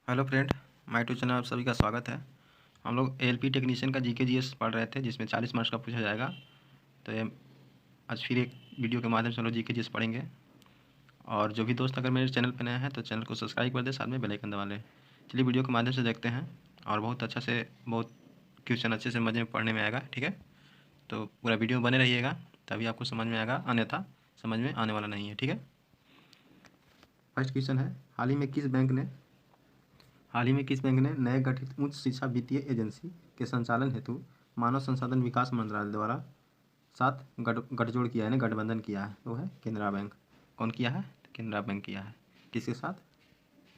Hello friend, my YouTube channel आप सभी का स्वागत है। हम लोग एएलपी टेक्नीशियन का जीके जीएस पढ़ रहे थे, जिसमें 40 मार्क्स का पूछा जाएगा। तो ये आज फिर एक वीडियो के माध्यम से हम लोग जीके जीएस पढ़ेंगे। और जो भी दोस्त अगर मेरे चैनल पर नए हैं तो चैनल को सब्सक्राइब कर दे, साथ में बेल आइकन दबा लें। चलिए वीडियो के माध्यम से देखते हैं और बहुत अच्छा से बहुत क्वेश्चन अच्छे से मज़े में पढ़ने में आएगा। ठीक है, तो पूरा वीडियो बने रहिएगा, तभी आपको समझ में आएगा, अन्यथा समझ में आने वाला नहीं है। ठीक है, फर्स्ट क्वेश्चन है, हाल ही में किस बैंक ने नए गठित उच्च शिक्षा वित्तीय एजेंसी के संचालन हेतु मानव संसाधन विकास मंत्रालय द्वारा साथ गठजोड़ किया है, यानी गठबंधन किया है? वो है केनरा बैंक। कौन किया है? केनरा बैंक किया है। किसके साथ?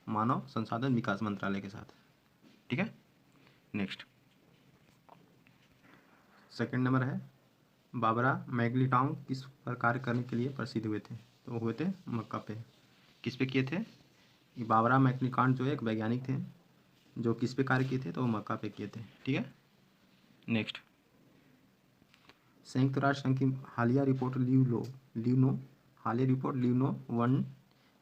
मानव संसाधन विकास मंत्रालय के साथ। ठीक है, नेक्स्ट सेकंड नंबर है, बाबरा मैग्लीटाउन किस पर कार्य करने के लिए प्रसिद्ध हुए थे? तो वो हुए थे मक्का पे। किस पे किए थे? ये बाबरा मैग्लीकांड जो है एक वैज्ञानिक थे जो किस पे कार्य किए थे? तो वो मक्का पे किए थे। ठीक है, नेक्स्ट संयुक्त राष्ट्र संघ की हालिया रिपोर्ट ल्यूनो वन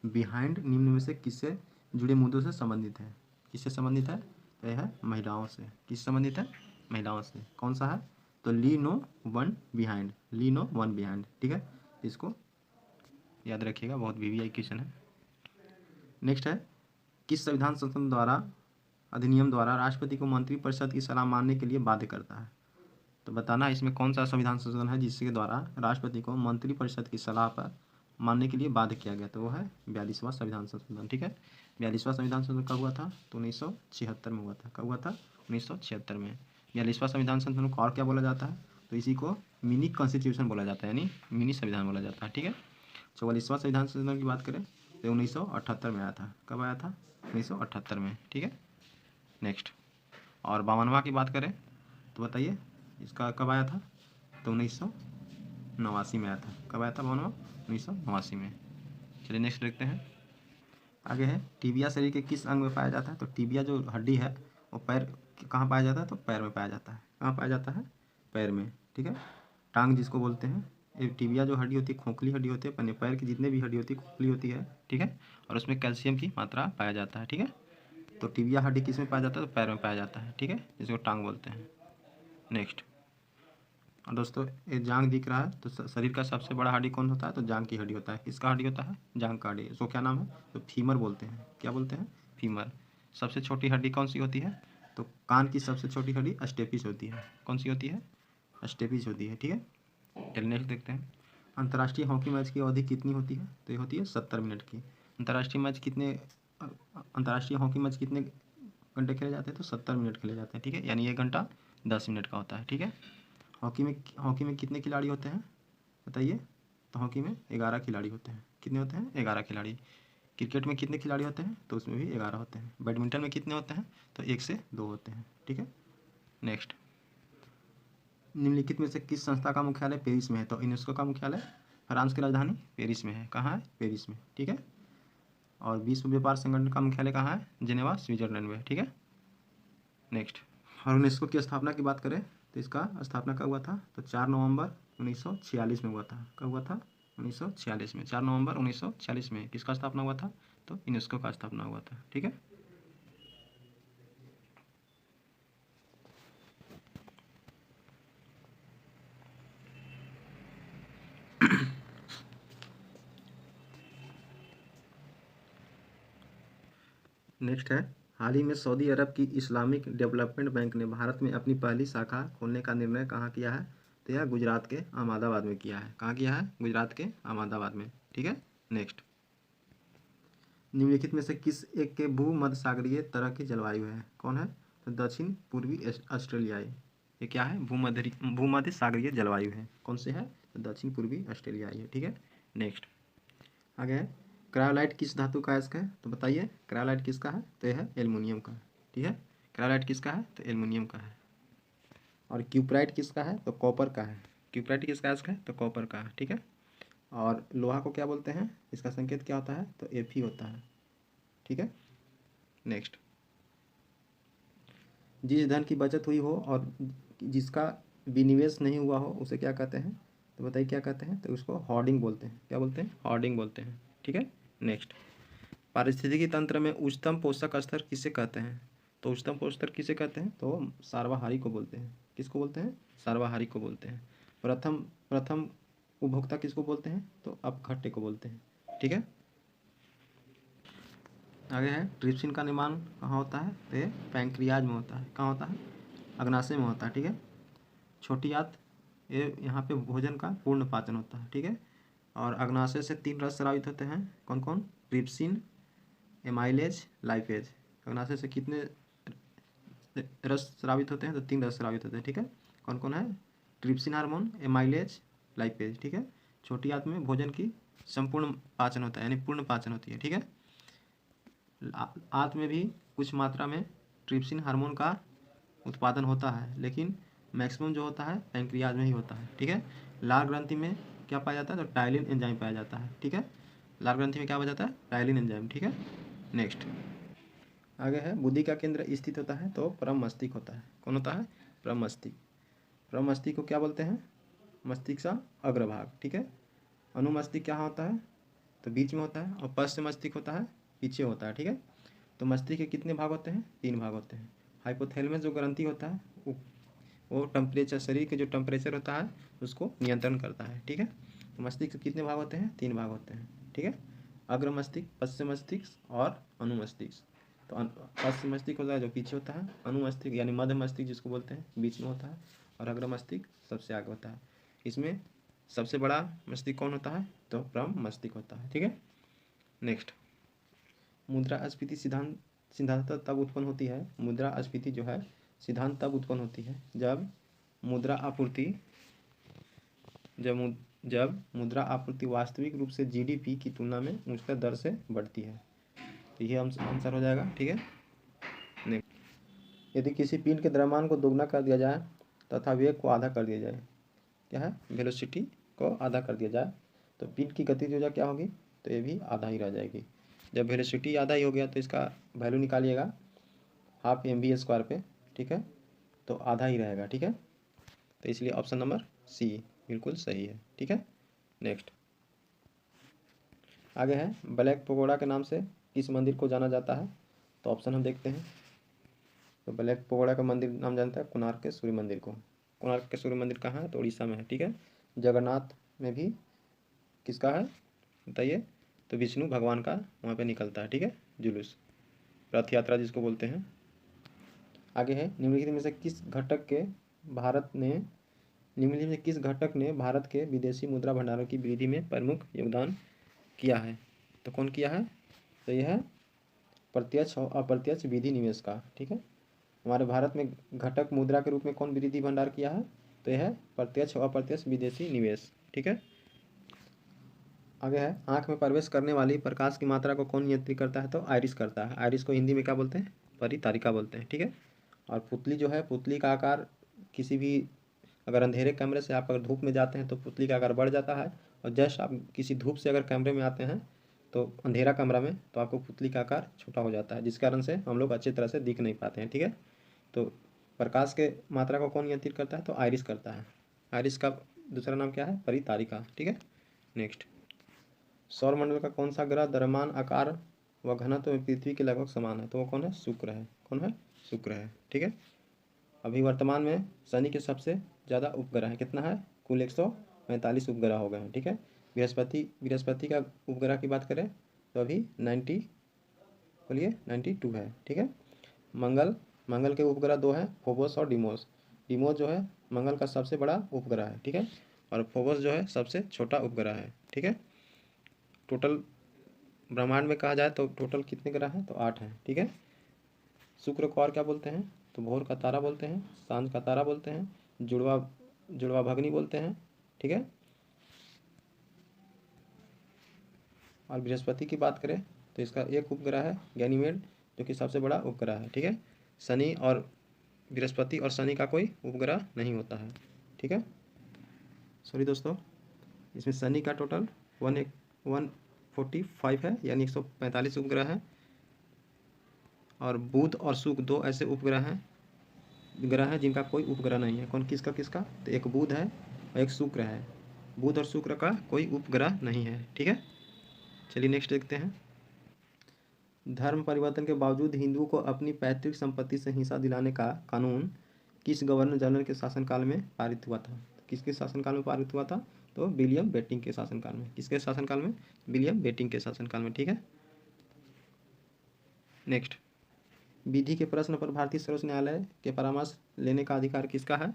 बिहाइंड निम्न में से किससे जुड़े मुद्दों से संबंधित है? किससे संबंधित है? तो यह है महिलाओं से। किससे संबंधित है? महिलाओं से। कौन सा है? तो लीनो वन बिहाइंड। ठीक है, इसको याद रखिएगा, बहुत वीवीआई क्वेश्चन है। नेक्स्ट है, किस संविधान संशोधन द्वारा अधिनियम द्वारा राष्ट्रपति को मंत्रिपरिषद की सलाह मानने के लिए बाध्य करता है? तो बताना इसमें कौन सा संविधान संशोधन है जिसके द्वारा राष्ट्रपति को मंत्रिपरिषद की सलाह पर मानने के लिए बाध्य किया गया? तो वो है 42वां संविधान संशोधन। ठीक है, 42वां संविधान संशोधन कब हुआ था? तो 1976 में हुआ था। कब हुआ था? 1976 में। 42वां संविधान संशोधन को और क्या बोला जाता है? तो इसी को मिनी कॉन्स्टिट्यूशन बोला जाता है, यानी मिनी संविधान बोला जाता है। ठीक है, 44वां संविधान संशोधन की बात करें तो 1978 में आया था। कब आया था? 1978 में। ठीक है, नेक्स्ट और 52वां की बात करें तो बताइए इसका कब आया था? तो 1989 में आया था। कब आया था 52वां? 1989 में। चलिए नेक्स्ट देखते हैं। आगे है, टीबिया शरीर के किस अंग में पाया जाता है? तो टीबिया जो हड्डी है वो पैर कहाँ पाया जाता है? तो पैर में पाया जाता है। कहाँ पाया जाता है? पैर में। ठीक है, टांग जिसको बोलते हैं। ये टीबिया जो हड्डी होती है खोखली हड्डी होती है, अपने पैर की जितने भी हड्डी होती है खोखली होती है। ठीक है, और उसमें कैल्शियम की मात्रा पाया जाता है। ठीक है, तो टीबिया हड्डी किस में पाया जाता है? तो पैर में पाया जाता है। ठीक है, जिसको टांग बोलते हैं। नेक्स्ट और दोस्तों ये जांग दिख रहा है, तो शरीर का सबसे बड़ा हड्डी कौन होता है? तो जांग की हड्डी होता है। किसका हड्डी होता है? जांग का हड्डी। इसको क्या नाम है? तो फीमर बोलते हैं। क्या बोलते हैं? फीमर। सबसे छोटी हड्डी कौन सी होती है? तो कान की सबसे छोटी हड्डी अस्टेपिस होती है। कौन सी होती है? अस्टेपिस होती है। ठीक है, चलिए नेक्स्ट देखते हैं। अंतर्राष्ट्रीय हॉकी मैच की अवधि कितनी होती है? तो ये होती है 70 मिनट की। अंतर्राष्ट्रीय हॉकी मैच कितने घंटे खेले जाते हैं? तो 70 मिनट खेले जाते हैं। ठीक है, यानी 1 घंटा 10 मिनट का होता है। ठीक है, हॉकी में कितने खिलाड़ी होते हैं बताइए? तो हॉकी में 11 खिलाड़ी होते हैं। कितने होते हैं? 11 खिलाड़ी। क्रिकेट में कितने खिलाड़ी होते हैं? तो उसमें भी 11 होते हैं। बैडमिंटन में कितने होते हैं? तो 1 से 2 होते हैं। ठीक है, नेक्स्ट निम्नलिखित में से किस संस्था का मुख्यालय पेरिस में है? तो यूनेस्को का मुख्यालय फ्रांस की राजधानी पेरिस में है। कहाँ है? पेरिस में। ठीक है, और विश्व व्यापार संगठन का मुख्यालय कहाँ है? जिनेवा स्विट्जरलैंड में। ठीक है, नेक्स्ट और यूनेस्को की स्थापना की बात करें तो इसका स्थापना कब हुआ था? तो 4 नवंबर 1946 में हुआ था। कब हुआ था? 1946 में। 4 नवंबर 1946 में किसका स्थापना हुआ था? तो यूनेस्को का स्थापना हुआ था। ठीक है, नेक्स्ट है, हाल ही में सऊदी अरब की इस्लामिक डेवलपमेंट बैंक ने भारत में अपनी पहली शाखा खोलने का निर्णय कहाँ किया है? तो यह गुजरात के अहमदाबाद में किया है। कहाँ किया है? गुजरात के अहमदाबाद में। ठीक है, नेक्स्ट निम्नलिखित में से किस एक के भूमध्यसागरीय तरह की जलवायु है? कौन है? तो दक्षिण पूर्वी ऑस्ट्रेलियाई। ये क्या है? भूमध्य सागरीय जलवायु है। कौन से है? तो दक्षिण पूर्वी ऑस्ट्रेलियाई है। ठीक है, नेक्स्ट आगे है, क्रायोलाइट किस धातु का अयस्क है? तो बताइए क्रायोलाइट किसका है? तो यह है एल्युमिनियम का। ठीक है, क्रायोलाइट किसका है? तो एल्युमिनियम का है। और क्यूप्राइट किसका है? तो कॉपर का है। क्यूप्राइट किसका अयस्क है? तो कॉपर का है। ठीक है, और लोहा को क्या बोलते हैं? इसका संकेत क्या होता है? तो Fe होता है। ठीक है, नेक्स्ट जिस धन की बचत हुई हो और जिसका विनिवेश नहीं हुआ हो उसे क्या कहते हैं? तो बताइए क्या कहते हैं? तो उसको होर्डिंग बोलते हैं। क्या बोलते हैं? होर्डिंग बोलते हैं। ठीक है, नेक्स्ट पारिस्थितिकी तंत्र में उच्चतम पोषक स्तर किसे कहते हैं? तो उच्चतम पोषक स्तर किसे कहते हैं? तो सर्वाहारी को बोलते हैं। किसको बोलते हैं? सर्वाहारी को बोलते हैं। प्रथम प्रथम उपभोक्ता किसको बोलते हैं? तो अपघट्य को बोलते हैं। ठीक है, आगे है ट्रिप्सिन का निर्माण कहाँ होता है? तो ये पैंक्रियाज में होता है। कहाँ होता है? अग्नाशय में होता है। ठीक है, छोटी आंत, ये यहाँ पे भोजन का पूर्ण पाचन होता है। ठीक है, और अग्नाशय से 3 रस स्रावित होते हैं। कौन कौन? Trypsin, amylase, lipase. अग्नाशय से कितने रस स्रावित होते हैं? तो 3 रस स्रावित होते हैं। ठीक है, कौन कौन है? Trypsin hormone, amylase, lipase. ठीक है, छोटी आंत में भोजन की संपूर्ण पाचन होता है, यानी पूर्ण पाचन होती है। ठीक है, आंत में भी कुछ मात्रा में ट्रिप्सिन हार्मोन का उत्पादन होता है, लेकिन मैक्सिमम जो होता है पैंक्रियाज में ही होता है। ठीक है, लाल ग्रंथि में क्या पाया जाता है? तो टाइलिन एंजाइम पाया जाता है। ठीक है, लाल ग्रंथि में क्या पाया जाता है? Ptyalin enzyme. ठीक है, नेक्स्ट आगे है बुद्धि का केंद्र स्थित होता है तो परम मस्तिष्क होता है। कौन होता है? परम मस्तिष्क। परम मस्तिष्क को क्या बोलते हैं? मस्तिष्क का अग्रभाग। ठीक है, अनुमस्तिष्क क्या होता है? तो बीच में होता है, और पश्च मस्तिष्क होता है पीछे होता है। ठीक है, तो मस्तिष्क के कितने भाग होते हैं? 3 भाग होते हैं। हाइपोथैलेमस जो ग्रंथि होता है वो टेम्परेचर, शरीर के जो टेम्परेचर होता है उसको नियंत्रण करता है। ठीक है, तो मस्तिष्क के कितने भाग होते हैं? 3 भाग होते हैं। ठीक है, अग्र मस्तिष्क, पश्चिम मस्तिष्क और अनुमस्तिष्क। तो पश्चिम मस्तिष्क होता है जो पीछे होता है, अनुमस्तिष्क यानी मध्य मस्तिष्क जिसको बोलते हैं बीच में होता है, और अग्र मस्तिष्क सबसे आगे होता है। इसमें सबसे बड़ा मस्तिष्क कौन होता है? तो परम मस्तिष्क होता है। ठीक है, नेक्स्ट मुद्रास्फीति सिद्धांत सिद्धांत तब उत्पन्न होती है, मुद्रास्फीति जो है सिद्धांत तब उत्पन्न होती है जब मुद्रा आपूर्ति जब मुद्रा आपूर्ति वास्तविक रूप से जीडीपी की तुलना में उच्चतर दर से बढ़ती है। तो ये आंसर हो जाएगा। ठीक है, नेक्स्ट यदि किसी पिंड के द्रव्यमान को दोगुना कर दिया जाए तथा वेग को आधा कर दिया जाए, क्या है? वेलोसिटी को आधा कर दिया जाए तो पिंड की गतिज ऊर्जा क्या होगी? तो ये भी आधा ही रह जाएगी। जब वेलोसिटी आधा ही हो गया तो इसका वैल्यू निकालिएगा 12 mv² पे। ठीक है, तो आधा ही रहेगा। ठीक है, तो इसलिए ऑप्शन नंबर सी बिल्कुल सही है। ठीक है, नेक्स्ट आगे है ब्लैक पगोड़ा के नाम से किस मंदिर को जाना जाता है? तो ऑप्शन हम देखते हैं। तो ब्लैक पगोड़ा का मंदिर नाम जानता है कोणार्क के सूर्य मंदिर को। कोणार्क के सूर्य मंदिर कहाँ है? तो उड़ीसा में है। ठीक है, जगन्नाथ में भी किसका है बताइए? तो विष्णु भगवान का वहाँ पे निकलता है। ठीक है, जुलूस, रथ यात्रा जिसको बोलते हैं। आगे है निम्नलिखित में से किस घटक ने भारत के विदेशी मुद्रा भंडारों की वृद्धि में प्रमुख योगदान किया है? तो कौन किया है? तो यह है प्रत्यक्ष और अप्रत्यक्ष विधि निवेश का। ठीक है, हमारे भारत में घटक मुद्रा के रूप में कौन विधि भंडार किया है? तो यह है प्रत्यक्ष और अप्रत्यक्ष विदेशी निवेश। ठीक है, आगे है आँख में प्रवेश करने वाली प्रकाश की मात्रा को कौन नियंत्रित करता है? तो आइरिस करता है। आइरिस को हिंदी में क्या बोलते हैं? परितारिका बोलते हैं। ठीक है, और पुतली जो है, पुतली का आकार किसी भी अगर अंधेरे कैमरे से आप अगर धूप में जाते हैं तो पुतली का आकार बढ़ जाता है, और जस्ट आप किसी धूप से अगर कैमरे में आते हैं तो अंधेरा कमरा में तो आपको पुतली का आकार छोटा हो जाता है, जिस कारण से हम लोग अच्छी तरह से दिख नहीं पाते हैं। ठीक है, तो प्रकाश के मात्रा को कौन नियंत्रित करता है? तो आइरिस करता है। आइरिस का दूसरा नाम क्या है? परितारिका। ठीक है, नेक्स्ट सौरमंडल का कौन सा ग्रह द्रव्यमान, आकार व घनत्व में पृथ्वी के लगभग समान है? तो वो कौन है? शुक्र है। कौन है? शुक्र है। ठीक है, अभी वर्तमान में शनि के सबसे ज़्यादा उपग्रह है, कितना है? कुल 145 उपग्रह हो गए हैं। ठीक है, बृहस्पति का उपग्रह की बात करें तो अभी 92 है। ठीक है, मंगल के उपग्रह 2 हैं, फोबोस और डिमोस। डिमोस जो है मंगल का सबसे बड़ा उपग्रह है। ठीक है, और फोबोस जो है सबसे छोटा उपग्रह है। ठीक है, टोटल ब्रह्मांड में कहा जाए तो टोटल कितने ग्रह हैं? तो 8 हैं। ठीक है, शुक्र को और क्या बोलते हैं? तो भोर का तारा बोलते हैं, सांझ का तारा बोलते हैं, जुड़वा भगनी बोलते हैं। ठीक है, और बृहस्पति की बात करें तो इसका एक उपग्रह है गैनीमेड, जो कि सबसे बड़ा उपग्रह है। ठीक है, शनि और बृहस्पति और शनि का कोई उपग्रह नहीं होता है। ठीक है, सॉरी दोस्तों, इसमें शनि का टोटल 145 है, यानी 145 उपग्रह है, और बुध और शुक्र 2 ऐसे उपग्रह हैं जिनका कोई उपग्रह नहीं है। कौन? किसका? तो एक बुध है और एक शुक्र है। बुध और शुक्र का कोई उपग्रह नहीं है। ठीक है, चलिए नेक्स्ट देखते हैं। धर्म परिवर्तन के बावजूद हिंदुओं को अपनी पैतृक संपत्ति से हिस्सा दिलाने का कानून किस गवर्नर जनरल के शासनकाल में पारित हुआ था? किसके शासनकाल में पारित हुआ था? तो विलियम बेंटिंक के शासनकाल में। किसके शासनकाल में? विलियम बेंटिंक के शासनकाल में। ठीक है, नेक्स्ट, विधि के प्रश्न पर भारतीय सर्वोच्च न्यायालय के परामर्श लेने का अधिकार किसका है?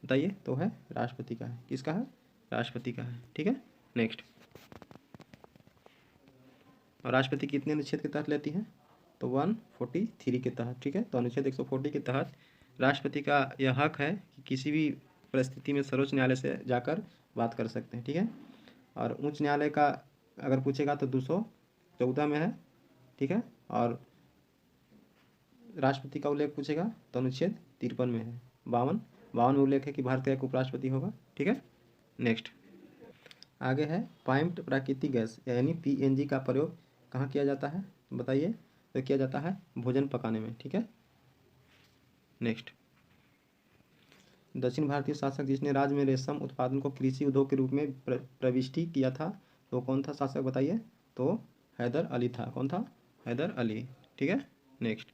बताइए, तो है राष्ट्रपति का है। किसका है? राष्ट्रपति का है। ठीक है, नेक्स्ट, और राष्ट्रपति कितने अनुच्छेद के तहत लेती है? तो 143 के तहत। ठीक है, तो अनुच्छेद 140 के तहत राष्ट्रपति का यह हक है कि किसी भी परिस्थिति में सर्वोच्च न्यायालय से जाकर बात कर सकते हैं। ठीक है, और उच्च न्यायालय का अगर पूछेगा तो 214 में है। ठीक है, और राष्ट्रपति का उल्लेख पूछेगा तो अनुच्छेद 53 में है। 52 में उल्लेख है कि भारत का एक उपराष्ट्रपति होगा। ठीक है, नेक्स्ट, आगे है पाइप्ड प्राकृतिक गैस यानी पीएनजी का प्रयोग कहाँ किया जाता है? बताइए, तो किया जाता है भोजन पकाने में। ठीक है, नेक्स्ट, दक्षिण भारतीय शासक जिसने राज्य में रेशम उत्पादन को कृषि उद्योग के रूप में प्रविष्टि किया था तो कौन था शासक? बताइए, तो हैदर अली था। कौन था? हैदर अली। ठीक है, नेक्स्ट,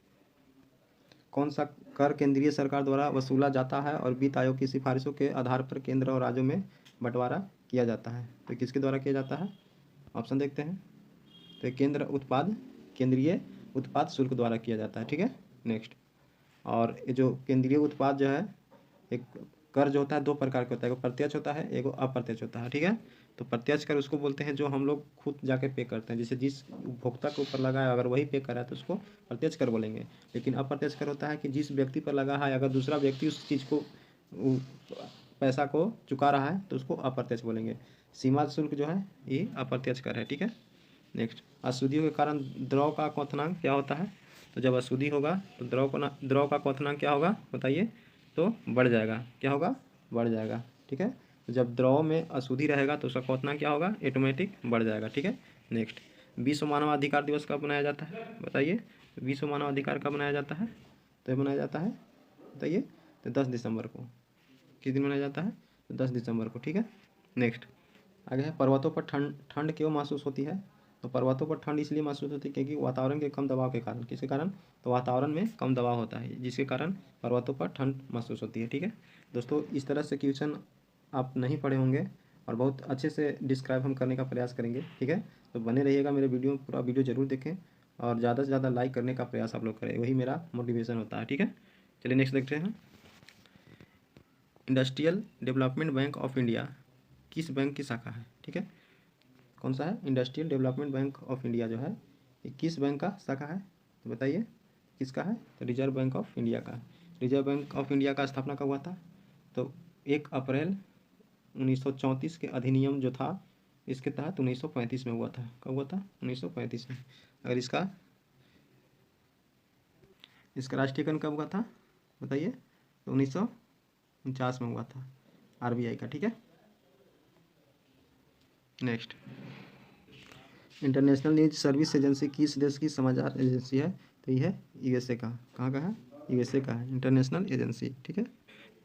कौन सा कर केंद्रीय सरकार द्वारा वसूला जाता है और वित्त आयोग की सिफारिशों के आधार पर केंद्र और राज्यों में बंटवारा किया जाता है? तो किसके द्वारा किया जाता है? ऑप्शन देखते हैं, तो केंद्रीय उत्पाद शुल्क द्वारा किया जाता है। ठीक है, नेक्स्ट, और ये जो केंद्रीय उत्पाद जो है, एक कर जो होता है 2 प्रकार का होता है, एक प्रत्यक्ष होता है, एक अप्रत्यक्ष होता है। ठीक है, तो प्रत्यक्ष कर उसको बोलते हैं जो हम लोग खुद जाके पे करते हैं, जैसे जिस उपभोक्ता के ऊपर लगा है अगर वही पे करा है तो उसको प्रत्यक्ष कर बोलेंगे। लेकिन अप्रत्यक्ष कर होता है कि जिस व्यक्ति पर लगा है अगर दूसरा व्यक्ति उस चीज़ को पैसा को चुका रहा है तो उसको अप्रत्यक्ष बोलेंगे। सीमा शुल्क जो है ये अप्रत्यक्ष कर है। ठीक है, नेक्स्ट, अशुद्धियों के कारण द्रव का क्वथनांक क्या होता है? तो जब अशुद्धि होगा तो द्रव का क्वथनांक क्या होगा? बताइए, तो बढ़ जाएगा। क्या होगा? बढ़ जाएगा। ठीक है, तो जब द्रव में अशुद्धि रहेगा तो उसका क्वथनांक क्या होगा? ऑटोमेटिक बढ़ जाएगा। ठीक है, नेक्स्ट, विश्व मानवाधिकार दिवस कब मनाया जाता है? बताइए, विश्व मानवाधिकार कब मनाया जाता है? तो ये मनाया जाता है, बताइए, तो 10 दिसंबर को। किस दिन मनाया जाता है? तो 10 दिसंबर को। ठीक है, नेक्स्ट, आगे है पर्वतों पर ठंड क्यों महसूस होती है? तो पर्वतों पर ठंड इसलिए महसूस होती है क्योंकि वातावरण के कम दबाव के कारण। किसके कारण? तो वातावरण में कम दबाव होता है जिसके कारण पर्वतों पर ठंड महसूस होती है। ठीक है दोस्तों, इस तरह से क्वेश्चन आप नहीं पढ़े होंगे और बहुत अच्छे से डिस्क्राइब हम करने का प्रयास करेंगे। ठीक है, तो बने रहिएगा मेरे वीडियो, पूरा वीडियो ज़रूर देखें और ज़्यादा से ज़्यादा लाइक करने का प्रयास आप लोग करें, वही मेरा मोटिवेशन होता है। ठीक है, चलिए नेक्स्ट देखते हैं। Industrial development bank of India किस बैंक की शाखा है? ठीक है, कौन सा है? Industrial development bank of India जो है ये किस बैंक का शाखा है? तो बताइए किसका है? तो रिजर्व बैंक ऑफ इंडिया का। रिजर्व बैंक ऑफ इंडिया का स्थापना कब हुआ था? तो 1 अप्रैल 1934 के अधिनियम जो था इसके तहत 1935 में हुआ था। कब हुआ था? 1935 में। अगर इसका राष्ट्रीयकरण कब हुआ था? बताइए, तो 1949 में हुआ था आरबीआई का। ठीक है, next, international news service agency किस देश की समाचार एजेंसी है? तो ये है यूएसए का। कहाँ का है? यूएसए का है इंटरनेशनल एजेंसी। ठीक है,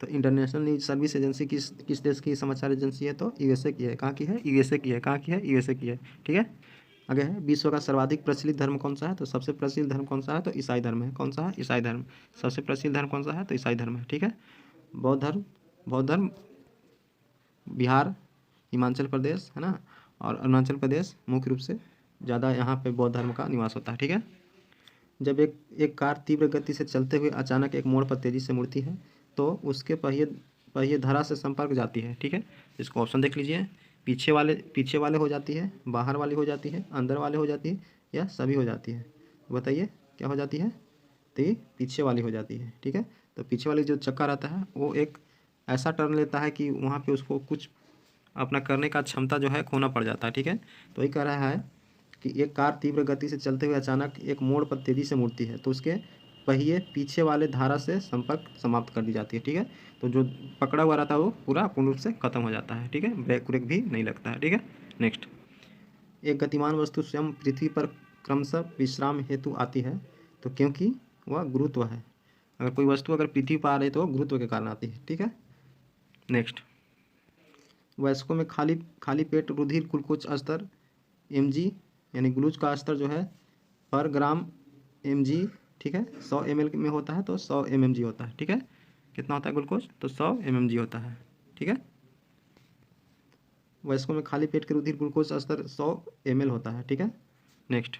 तो इंटरनेशनल न्यूज सर्विस एजेंसी किस देश की समाचार एजेंसी है? तो यूएसए की है। कहाँ की है? यूएसए की है। कहाँ की है? यूएसए की है। ठीक है, आगे है विश्व का सर्वाधिक प्रचलित धर्म कौन सा है? तो सबसे प्रचलित धर्म कौन सा है? तो ईसाई धर्म है। कौन सा है? ईसाई धर्म। सबसे प्रचलित धर्म कौन सा है? तो ईसाई धर्म है। ठीक है, बौद्ध धर्म बिहार, हिमाचल प्रदेश है ना, और अरुणाचल प्रदेश मुख्य रूप से ज़्यादा यहाँ पे बौद्ध धर्म का निवास होता है। ठीक है, जब एक कार तीव्र गति से चलते हुए अचानक एक मोड़ पर तेज़ी से मुड़ती है तो उसके पहिए धरा से संपर्क जाती है। ठीक है, इसको ऑप्शन देख लीजिए, पीछे वाले हो जाती है, बाहर वाली हो जाती है, अंदर वाले हो जाती है, या सभी हो जाती है? बताइए क्या हो जाती है? तो ये पीछे वाली हो जाती है। ठीक है, तो पीछे वाली जो चक्का रहता है वो एक ऐसा टर्न लेता है कि वहाँ पे उसको कुछ अपना करने का क्षमता जो है खोना पड़ जाता है। ठीक है, तो ये कह रहा है कि एक कार तीव्र गति से चलते हुए अचानक एक मोड़ पर तेज़ी से मुड़ती है तो उसके पहिए पीछे वाले धारा से संपर्क समाप्त कर दी जाती है। ठीक है, तो जो पकड़ा हुआ रहता है वो पूरा पूर्ण रूप से खत्म हो जाता है। ठीक है, ब्रेक व्रेक भी नहीं लगता है। ठीक है, नेक्स्ट, एक गतिमान वस्तु स्वयं पृथ्वी पर क्रमशः विश्राम हेतु आती है तो क्योंकि वह गुरुत्व है। अगर कोई वस्तु अगर पृथ्वी पर आ रही है तो वह गुरुत्व के कारण आती है। ठीक है, नेक्स्ट, वयस्कों में खाली पेट रुधिर ग्लूकोज स्तर mg यानी ग्लूकोज का स्तर जो है पर ग्राम mg, ठीक है, 100 ml में होता है तो 100 mmg होता है, ठीक है। कितना होता है ग्लूकोज, तो 100 mmg होता है, ठीक है। वयस्कों में खाली पेट के रुधिर ग्लूकोज का स्तर 100 ml होता है, ठीक है। नेक्स्ट,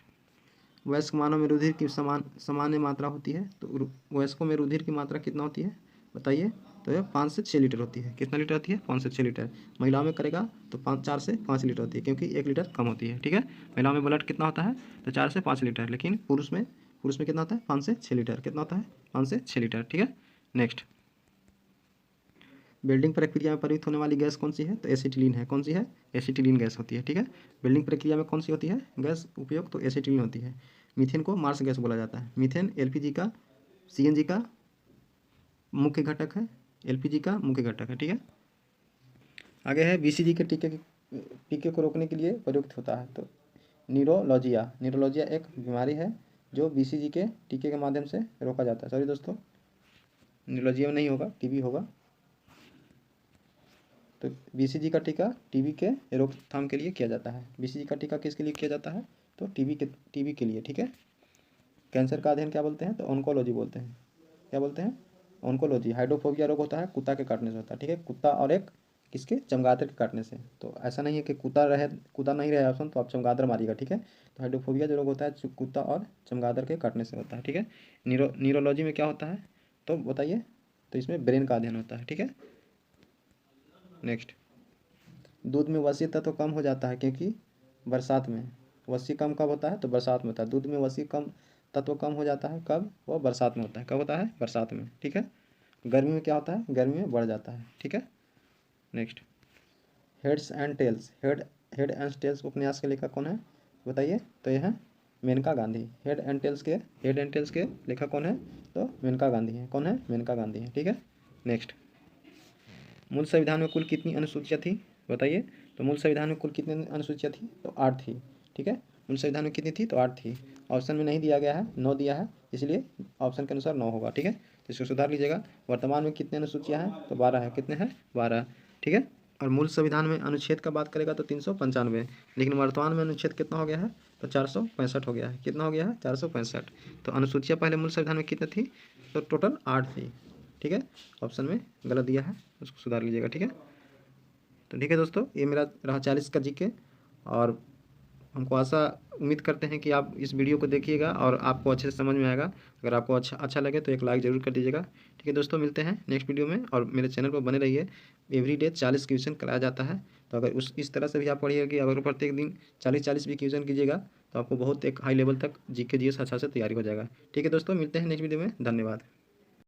वयस्क मानव में रुधिर की सामान्य मात्रा होती है, तो वयस्कों में रुधिर की मात्रा कितना होती है बताइए, तो यह 5 से 6 लीटर होती है। कितना लीटर होती है, 5 से 6 लीटर। महिलाओं में करेगा तो 4 से 5 लीटर होती है, क्योंकि 1 लीटर कम होती है, ठीक है। महिलाओं में ब्लड कितना होता है, तो 4 से 5 लीटर, लेकिन पुरुष में कितना होता है, 5 से 6 लीटर। कितना होता है, 5 से 6 लीटर, ठीक है। नेक्स्ट, बिल्डिंग प्रक्रिया में प्रयुक्त होने वाली गैस कौन सी है, तो एसिटिलीन है। कौन सी है, एसिटिलीन गैस होती है, ठीक है। बिल्डिंग प्रक्रिया में कौन सी होती है गैस उपयोग, तो एसिटिलीन होती है। मीथेन को मार्स गैस बोला जाता है। मीथेन एलपीजी का, सीएनजी का मुख्य घटक है, एलपीजी का मुख्य घटक है, ठीक है। आगे है बीसीजी के टीके को रोकने के लिए प्रयुक्त होता है, तो न्यूरोलॉजिया एक बीमारी है जो बीसीजी के टीके के माध्यम से रोका जाता है। सॉरी दोस्तों, न्यूरोलॉजिया में नहीं होगा, टीबी होगा। तो बीसीजी का टीका टीबी के रोकथाम के लिए किया जाता है। बीसीजी का टीका किसके लिए किया जाता है, तो टीबी के लिए, ठीक है। कैंसर का अध्ययन क्या बोलते हैं, तो ऑन्कोलॉजी बोलते हैं। क्या बोलते हैं, ऑन्कोलॉजी। हाइड्रोफोबिया रोग होता है कुत्ता के काटने से होता है, ठीक है। कुत्ता और एक किसके, चमगादड़ के काटने से। तो ऐसा नहीं है कि कुत्ता नहीं रहे ऑप्शन तो आप चमगादड़ मारिएगा, ठीक है। तो हाइड्रोफोबिया जो रोग होता है कुत्ता और चमगादड़ के काटने से होता है, ठीक है। न्यूरोलॉजी में क्या होता है, तो बताइए, तो इसमें ब्रेन का अध्ययन होता है, ठीक है। नेक्स्ट, दूध में वसा तत्व कम हो जाता है क्योंकि बरसात में। वसा कम कब होता है, तो बरसात में होता है। दूध में वसा कम तत्व कम हो जाता है कब, वो बरसात में होता है। कब होता है, बरसात में, ठीक है। गर्मी में क्या होता है, गर्मी में बढ़ जाता है, ठीक है। नेक्स्ट, हेड एंड टेल्स उपन्यास के लेखक कौन है बताइए, तो यह है Maneka Gandhi. Head and tails के लेखक कौन है, तो मेनका गांधी है। कौन है, मेनका गांधी है, ठीक है। नेक्स्ट, मूल संविधान में कुल कितनी अनुसूचियाँ थी बताइए, तो मूल संविधान में कुल कितनी अनुसूचियाँ थी, तो 8 थी, ठीक है। मूल संविधान में कितनी थी, तो 8 थी। ऑप्शन में नहीं दिया गया है, 9 दिया है, इसलिए ऑप्शन के अनुसार 9 होगा, ठीक है। तो इसको सुधार लीजिएगा। वर्तमान में कितने अनुसूचियाँ हैं, तो 12 है। कितने हैं, 12, ठीक है। और मूल संविधान में अनुच्छेद का बात करेगा तो 395, लेकिन वर्तमान में अनुच्छेद कितना हो गया है, तो 465 हो गया है। कितना हो गया है, 465। तो अनुसूचियाँ पहले मूल संविधान में कितनी थी, तो टोटल 8 थी, ठीक है। ऑप्शन में गलत दिया है, उसको सुधार लीजिएगा, ठीक है। तो ठीक है दोस्तों, ये मेरा रहा 40 का जीके, और हमको उम्मीद करते हैं कि आप इस वीडियो को देखिएगा और आपको अच्छे से समझ में आएगा। अगर आपको अच्छा लगे तो एक लाइक ज़रूर कर दीजिएगा, ठीक है दोस्तों। मिलते हैं नेक्स्ट वीडियो में, और मेरे चैनल पर बने रहिए। एवरीडे 40 क्वेश्चन कराया जाता है, तो अगर इस तरह से भी आप पढ़िएगा कि अगर प्रत्येक दिन 40 भी क्वेश्चन कीजिएगा तो आपको बहुत एक हाई लेवल तक जीके जीएस अच्छा से तैयारी हो जाएगा, ठीक है दोस्तों। मिलते हैं नेक्स्ट वीडियो में, धन्यवाद।